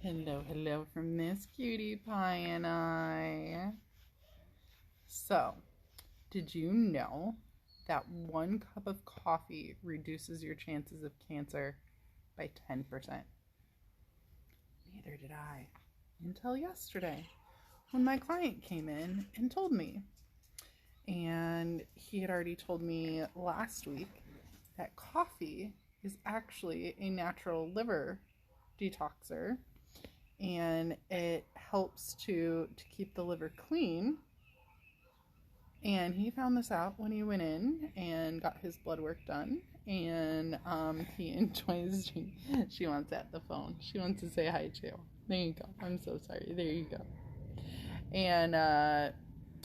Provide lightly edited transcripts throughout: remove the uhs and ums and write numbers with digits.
Hello from Miss Cutie Pie and I. So, did you know that 1 cup of coffee reduces your chances of cancer by 10%? Neither did I until yesterday when my client came in and told me. And he had already told me last week that coffee is actually a natural liver detoxer, and it helps to keep the liver clean. And he found this out when he went in and got his blood work done, and he enjoys drinking. She wants at the phone. She wants to say hi too. There you go. I'm so sorry. There you go. And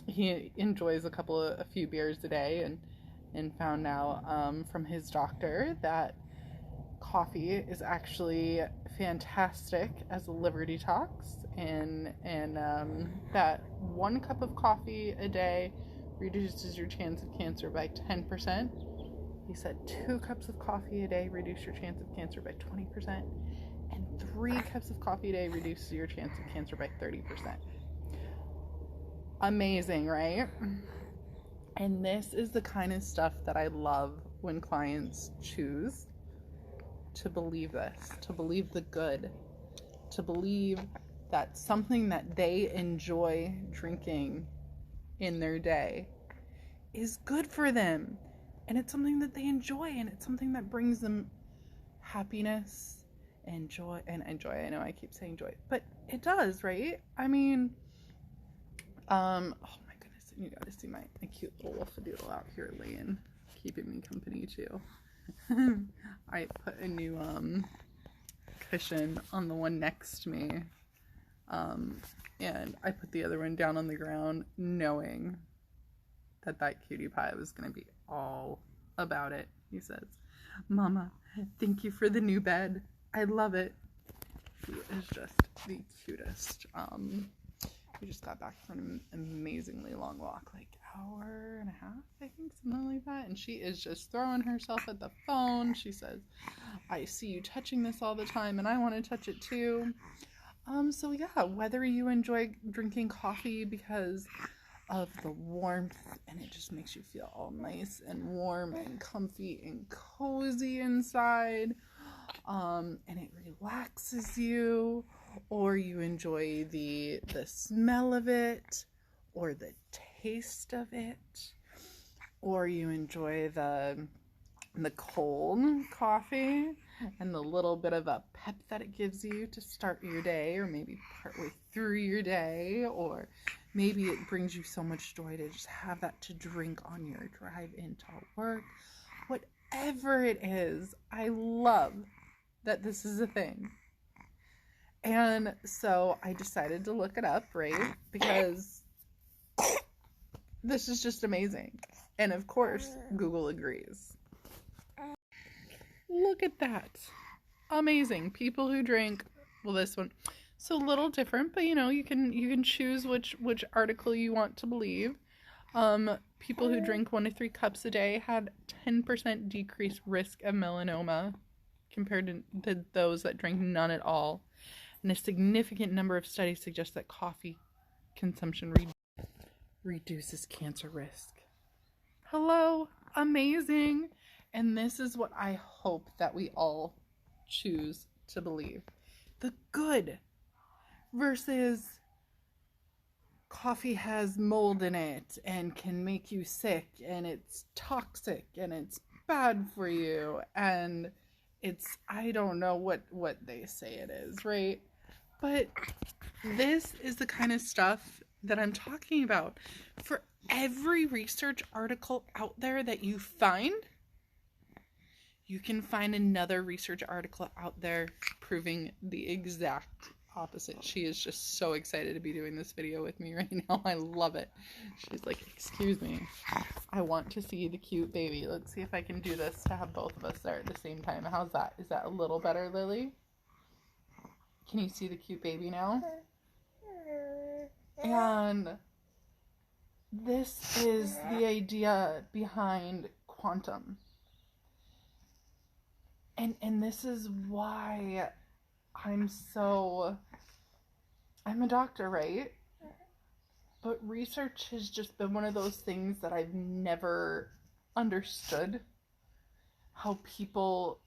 he enjoys a few beers a day, and found out from his doctor that coffee is actually fantastic as a liver detox, and that 1 cup of coffee a day reduces your chance of cancer by 10%. He said 2 cups of coffee a day reduce your chance of cancer by 20%, and 3 cups of coffee a day reduces your chance of cancer by 30%. Amazing, right? And this is the kind of stuff that I love when clients choose to believe this, to believe the good, to believe that something that they enjoy drinking in their day is good for them, and it's something that they enjoy, and it's something that brings them happiness and joy. I know I keep saying joy, but it does, right? I mean, oh my goodness, and you gotta see my cute little wolfadoodle out here laying, keeping me company too. I put a new cushion on the one next to me, and I put the other one down on the ground knowing that cutie pie was going to be all about it. He says, "Mama, thank you for the new bed. I love it." He is just the cutest. We just got back from an amazingly long walk, like hour and a half, I think, something like that, and she is just throwing herself at the phone. She says, "I see you touching this all the time, and I want to touch it too." So yeah, whether you enjoy drinking coffee because of the warmth, and it just makes you feel all nice and warm and comfy and cozy inside, and it relaxes you, or you enjoy the smell of it, or the taste of it, or you enjoy the cold coffee and the little bit of a pep that it gives you to start your day, or maybe partway through your day, or maybe it brings you so much joy to just have that to drink on your drive into work. Whatever it is, I love that this is a thing. And so I decided to look it up, right? Because this is just amazing. And of course, Google agrees. Look at that. Amazing. People who drink, well, this one, so a little different, but you can choose which article you want to believe. People who drink 1 to 3 cups a day had 10% decreased risk of melanoma compared to those that drank none at all. And a significant number of studies suggest that coffee consumption reduces cancer risk. Hello, amazing. And this is what I hope that we all choose to believe. The good versus coffee has mold in it and can make you sick, and it's toxic and it's bad for you, and it's, I don't know what they say it is, right? But this is the kind of stuff that I'm talking about. For every research article out there that you find, you can find another research article out there proving the exact opposite. She is just so excited to be doing this video with me right now. I love it. She's like, "Excuse me, I want to see the cute baby." Let's see if I can do this to have both of us there at the same time. How's that? Is that a little better, Lily? Can you see the cute baby now? And this is the idea behind quantum. And this is why I'm a doctor, right? But research has just been one of those things that I've never understood how people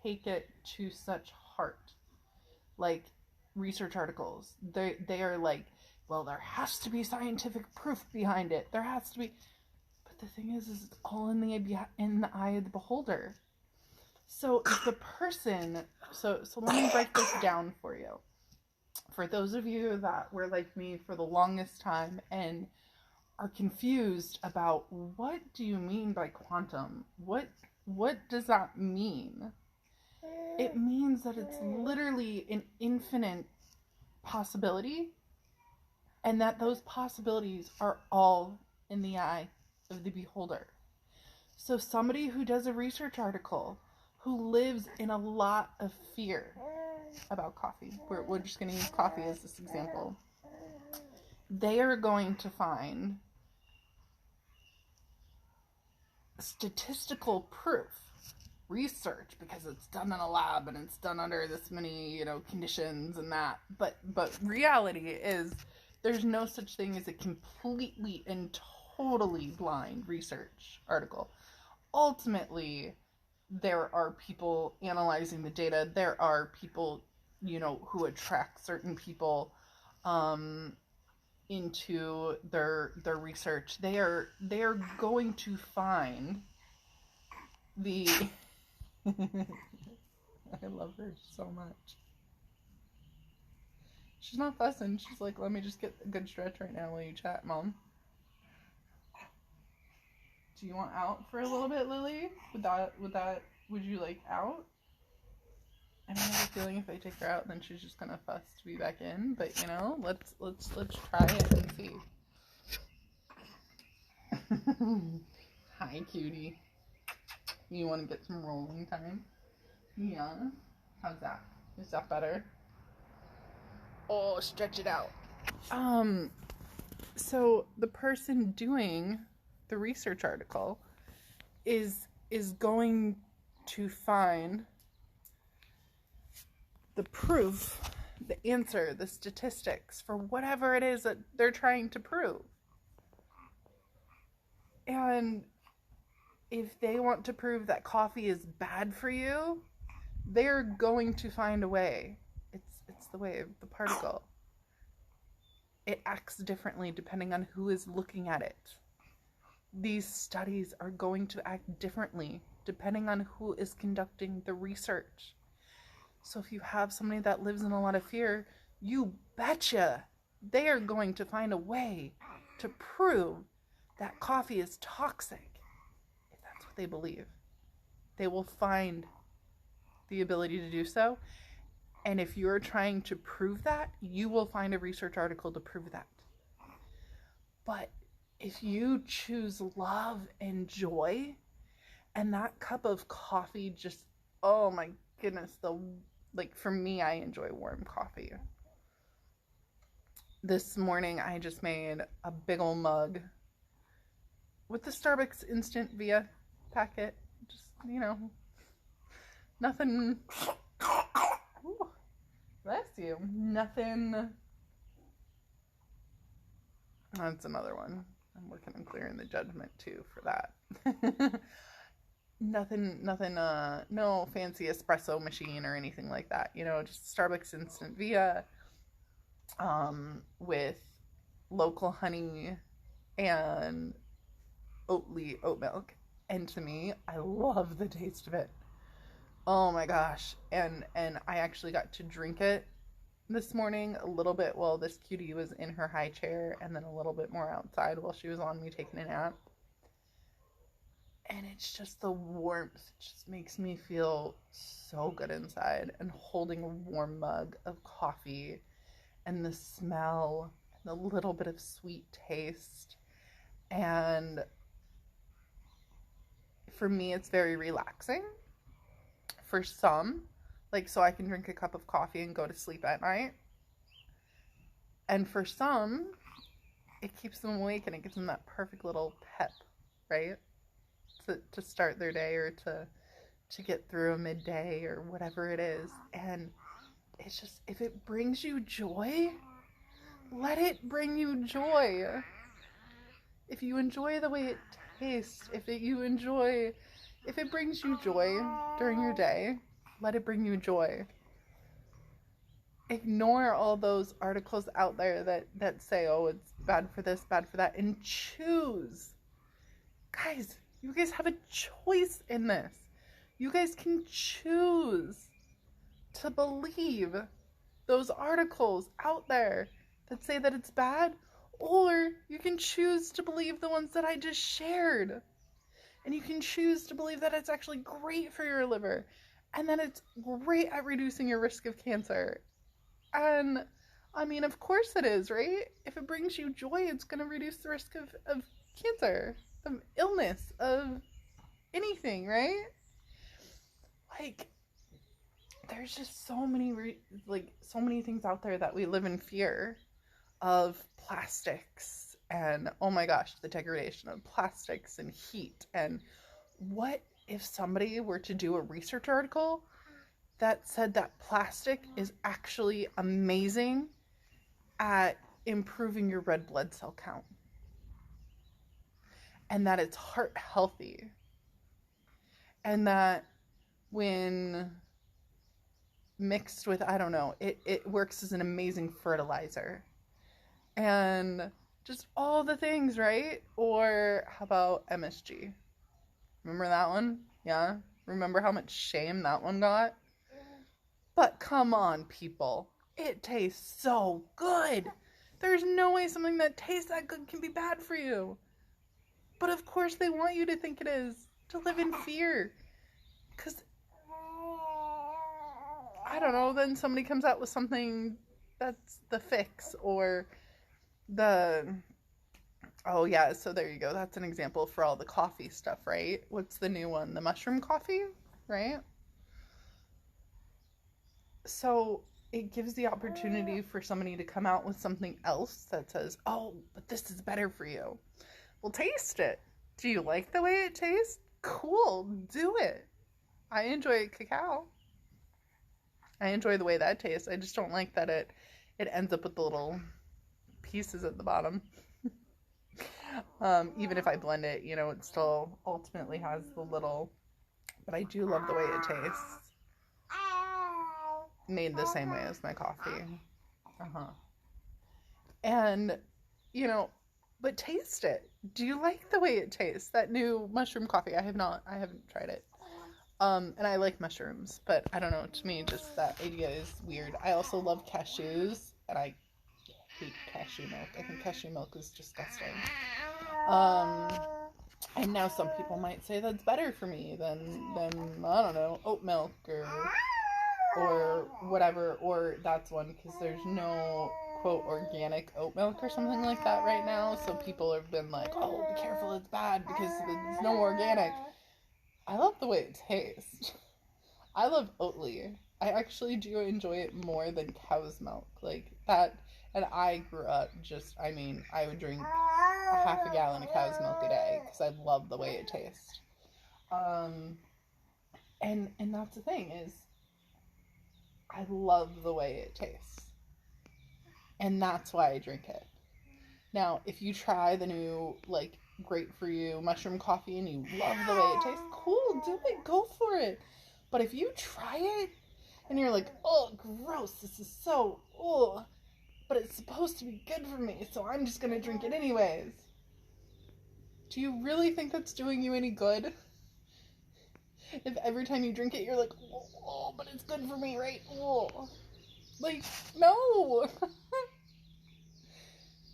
take it to such heart. Like research articles, they are like, well, there has to be scientific proof behind it. There has to be, but the thing is it's all in the eye of the beholder. So if the person, so let me break this down for you. For those of you that were like me for the longest time and are confused about what do you mean by quantum? What does that mean? It means that it's literally an infinite possibility, and that those possibilities are all in the eye of the beholder. So somebody who does a research article, who lives in a lot of fear about coffee, we're just going to use coffee as this example, they are going to find statistical proof, research, because it's done in a lab and it's done under this many, conditions and that. But reality is there's no such thing as a completely and totally blind research article. Ultimately, there are people analyzing the data. There are people, who attract certain people into their research. They are going to find the I love her so much. She's not fussing. She's like, let me just get a good stretch right now while you chat, Mom. Do you want out for a little bit, Lily? Would you like out? I don't have a feeling if I take her out, then she's just gonna fuss to be back in. But let's try it and see. Hi, cutie. You want to get some rolling time? Yeah. How's that? Is that better? Oh, stretch it out. So the person doing the research article is going to find the proof, the answer, the statistics for whatever it is that they're trying to prove. And if they want to prove that coffee is bad for you, they're going to find a way. It's the way of the particle. It acts differently depending on who is looking at it. These studies are going to act differently depending on who is conducting the research. So if you have somebody that lives in a lot of fear, you betcha they are going to find a way to prove that coffee is toxic. If that's what they believe, they will find the ability to do so. And if you're trying to prove that, you will find a research article to prove that. But if you choose love and joy, and that cup of coffee just, oh my goodness, for me, I enjoy warm coffee. This morning, I just made a big old mug with the Starbucks Instant Via packet. Just, nothing. Ooh, bless you. Nothing. That's another one. I'm working on clearing the judgment too for that. Nothing, no fancy espresso machine or anything like that. Just Starbucks Instant Via, with local honey and oat milk. And to me, I love the taste of it. Oh my gosh. And I actually got to drink it this morning a little bit while this cutie was in her high chair, and then a little bit more outside while she was on me taking a nap. And it's just the warmth. It just makes me feel so good inside. And holding a warm mug of coffee and the smell and the little bit of sweet taste. And for me, it's very relaxing. For some, so I can drink a cup of coffee and go to sleep at night. And for some, it keeps them awake and it gives them that perfect little pep, right? To start their day or to get through a midday or whatever it is. And it's just, if it brings you joy, let it bring you joy. If you enjoy the way it tastes, if it brings you joy during your day, let it bring you joy. Ignore all those articles out there that say, oh, it's bad for this, bad for that, and choose. Guys, you guys have a choice in this. You guys can choose to believe those articles out there that say that it's bad, or you can choose to believe the ones that I just shared. And you can choose to believe that it's actually great for your liver and that it's great at reducing your risk of cancer. And I mean, of course it is, right? If it brings you joy, it's going to reduce the risk of cancer, of illness, of anything, right? Like, there's just so many so many things out there that we live in fear of. Plastics and, oh my gosh, the degradation of plastics and heat. And what if somebody were to do a research article that said that plastic is actually amazing at improving your red blood cell count, and that it's heart healthy, and that when mixed with, I don't know, it works as an amazing fertilizer, and just all the things, right? Or how about MSG? Remember that one? Yeah? Remember how much shame that one got? But come on, people. It tastes so good. There's no way something that tastes that good can be bad for you. But of course they want you to think it is. To live in fear. Because, I don't know, then somebody comes out with something that's the fix, or oh yeah, so there you go. That's an example for all the coffee stuff, right? What's the new one? The mushroom coffee, right? So it gives the opportunity for somebody to come out with something else that says, oh, but this is better for you. Well, taste it. Do you like the way it tastes? Cool, do it. I enjoy cacao. I enjoy the way that tastes. I just don't like that it ends up with the little pieces at the bottom. Even if I blend it, it still ultimately has the little, but I do love the way it tastes. Made the same way as my coffee. And, but taste it. Do you like the way it tastes? That new mushroom coffee. I haven't tried it. And I like mushrooms, but I don't know, to me, just that idea is weird. I also love cashews, and I hate cashew milk. I think cashew milk is disgusting. And now some people might say that's better for me than I don't know, oat milk or whatever, or that's one, because there's no, quote, organic oat milk or something like that right now, so people have been like, oh, be careful, it's bad because there's no organic. I love the way it tastes. I love Oatly. I actually do enjoy it more than cow's milk, like that. And I grew up I would drink a half a gallon of cow's milk a day because I love the way it tastes. And that's the thing, is I love the way it tastes. And that's why I drink it. Now, if you try the new, great for you mushroom coffee and you love the way it tastes, cool, do it, go for it. But if you try it and you're like, oh, gross, this is so, oh, but it's supposed to be good for me, so I'm just going to drink it anyways. Do you really think that's doing you any good? If every time you drink it, you're like, oh, but it's good for me, right? Oh. No!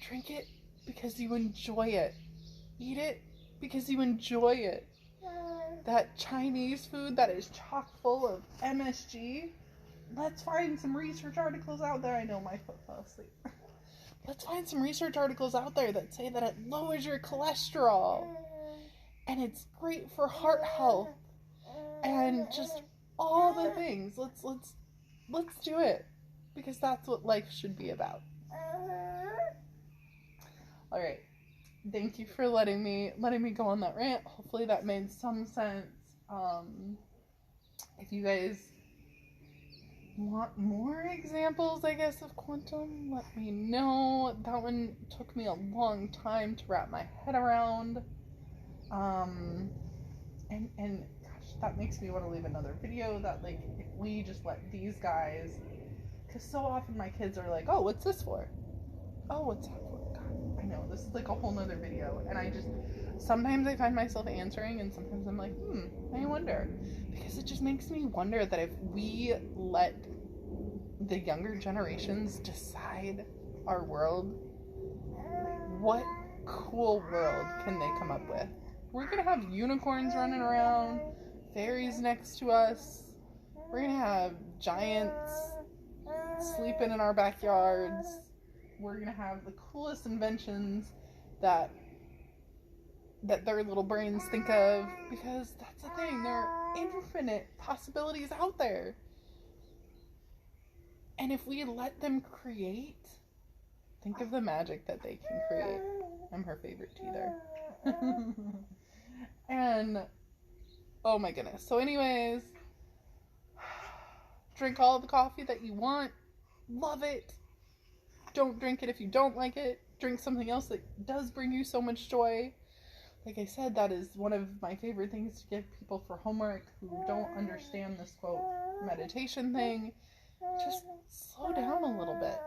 Drink it because you enjoy it. Eat it because you enjoy it. That Chinese food that is chock full of MSG, let's find some research articles out there. I know my foot fell asleep. Let's find some research articles out there that say that it lowers your cholesterol and it's great for heart health and just all the things. Let's do it, because that's what life should be about. All right. Thank you for letting me go on that rant. Hopefully that made some sense. If you guys want more examples, I guess, of quantum, let me know. That one took me a long time to wrap my head around. And gosh, that makes me want to leave another video that, like, if we just let these guys, because so often my kids are like, oh, what's this for? Oh, what's that for? God, I know, this is like a whole nother video, and sometimes I find myself answering, and sometimes I'm like, I wonder, because it just makes me wonder that if we let the younger generations decide our world, what cool world can they come up with? We're gonna have unicorns running around, fairies next to us, we're gonna have giants sleeping in our backyards, we're gonna have the coolest inventions that their little brains think of, because that's the thing, there are infinite possibilities out there. And if we let them create, think of the magic that they can create. I'm her favorite teether. And, oh my goodness. So anyways, drink all the coffee that you want. Love it. Don't drink it if you don't like it. Drink something else that does bring you so much joy. Like I said, that is one of my favorite things to give people for homework who don't understand this, quote, meditation thing. Just slow down a little bit.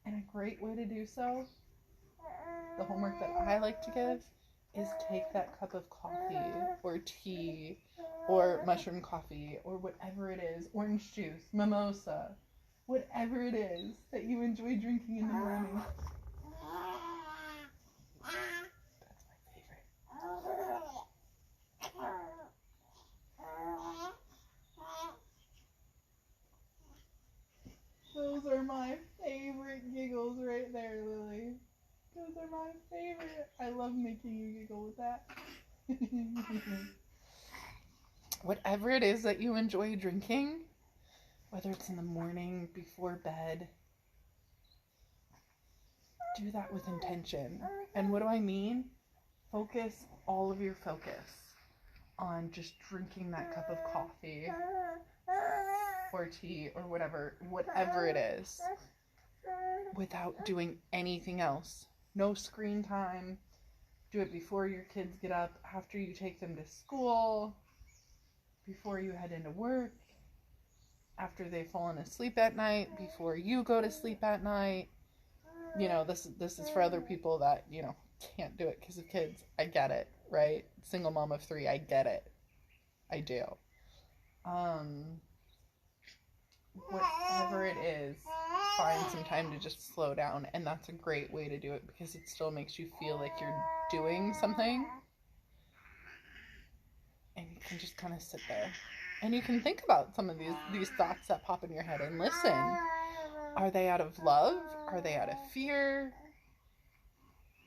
And a great way to do so, the homework that I like to give, is take that cup of coffee or tea or mushroom coffee or whatever it is, orange juice, mimosa, whatever it is that you enjoy drinking in the morning. That's my favorite. Those are my favorite giggles right there, Lily. Those are my favorite. I love making you giggle with that. Whatever it is that you enjoy drinking, whether it's in the morning, before bed, do that with intention. And what do I mean? Focus all of your focus on just drinking that cup of coffee or tea or whatever it is, without doing anything else. No screen time. Do it before your kids get up, after you take them to school, before you head into work, after they've fallen asleep at night, before you go to sleep at night. You know, this is for other people that, you know, can't do it because of kids. I get it, right? Single mom of 3, I get it. I do. Whatever it is, find some time to just slow down, and that's a great way to do it because it still makes you feel like you're doing something, and you can just kind of sit there and you can think about some of these thoughts that pop in your head and listen. Are they out of love? Are they out of fear?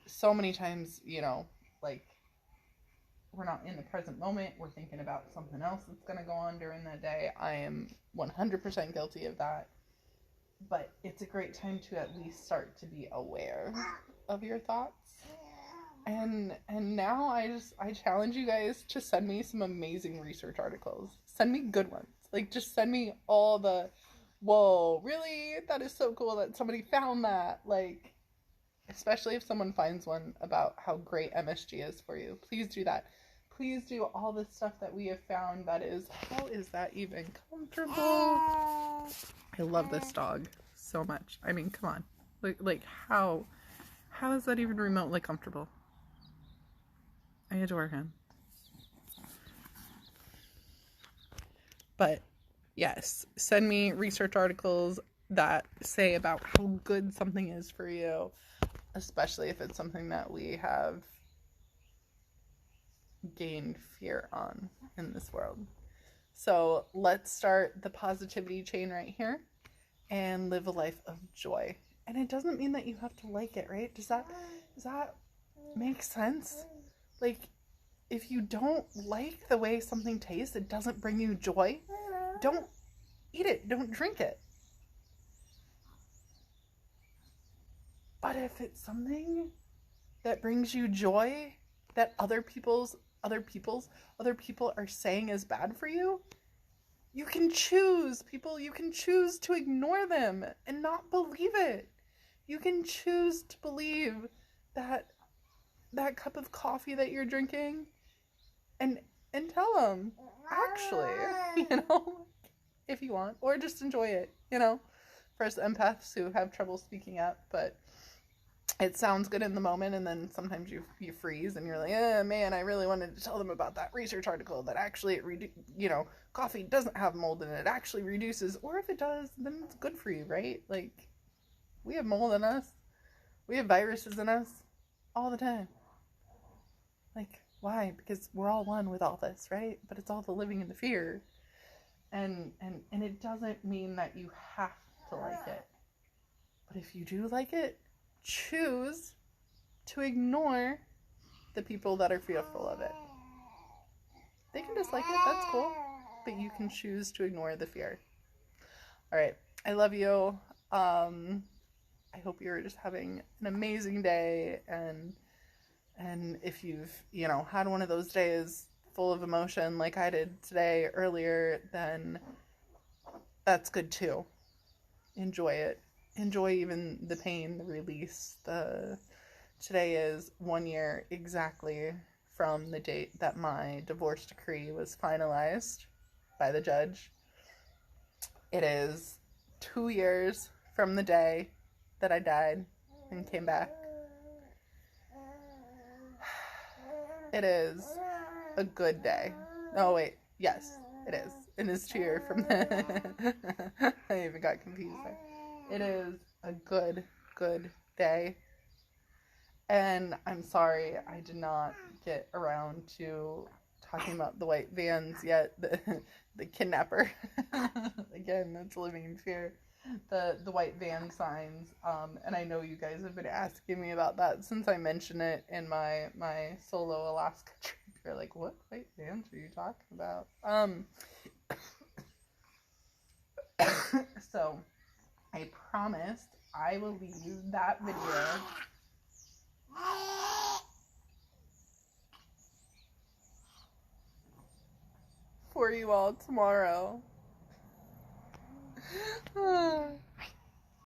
So many times, you know, like, we're not in the present moment. We're thinking about something else that's going to go on during the day. I am 100% guilty of that. But it's a great time to at least start to be aware of your thoughts. And now I challenge you guys to send me some amazing research articles. Send me good ones. Like, just send me all the, whoa, really? That is so cool that somebody found that. Like, especially if someone finds one about how great MSG is for you. Please do that. Please do all the stuff that we have found that is, how is that even comfortable? I love this dog so much. I mean, come on. Like how is that even remotely comfortable? I adore him. But yes, send me research articles that say about how good something is for you, especially if it's something that we have gained fear on in this world. So let's start the positivity chain right here and live a life of joy. And it doesn't mean that you have to like it, right? Does that make sense? Like, if you don't like the way something tastes, it doesn't bring you joy, don't eat it, don't drink it. But if it's something that brings you joy, that other people's other people are saying is bad for you, you can choose, people, you can choose to ignore them and not believe it. You can choose to believe that that cup of coffee that you're drinking and tell them, actually, if you want, or just enjoy it, for us empaths who have trouble speaking up, but it sounds good in the moment, and then sometimes you freeze and you're like, man, I really wanted to tell them about that research article that actually coffee doesn't have mold in it, actually reduces, or if it does, then it's good for you, right? Like, we have mold in us, we have viruses in us all the time. Like, why? Because we're all one with all this, right? But it's all the living in the fear, and it doesn't mean that you have to like it, but if you do like it, choose to ignore the people that are fearful of it. They can dislike it, that's cool, but you can choose to ignore the fear. All right, I love you. I hope you're just having an amazing day, and if you've had one of those days full of emotion like I did today earlier, then that's good too. Enjoy it. Enjoy even the pain, the release. Today is 1 year exactly from the date that my divorce decree was finalized by the judge. It is 2 years from the day that I died and came back. It is a good day. Oh wait, yes, it is. It is 2 years from the I even got confused there. It is a good day. And I'm sorry I did not get around to talking about the white vans yet. The kidnapper. Again, that's living in fear. The white van signs. And I know you guys have been asking me about that since I mentioned it in my solo Alaska trip. You're like, what white vans are you talking about? So I promised I will leave that video for you all tomorrow.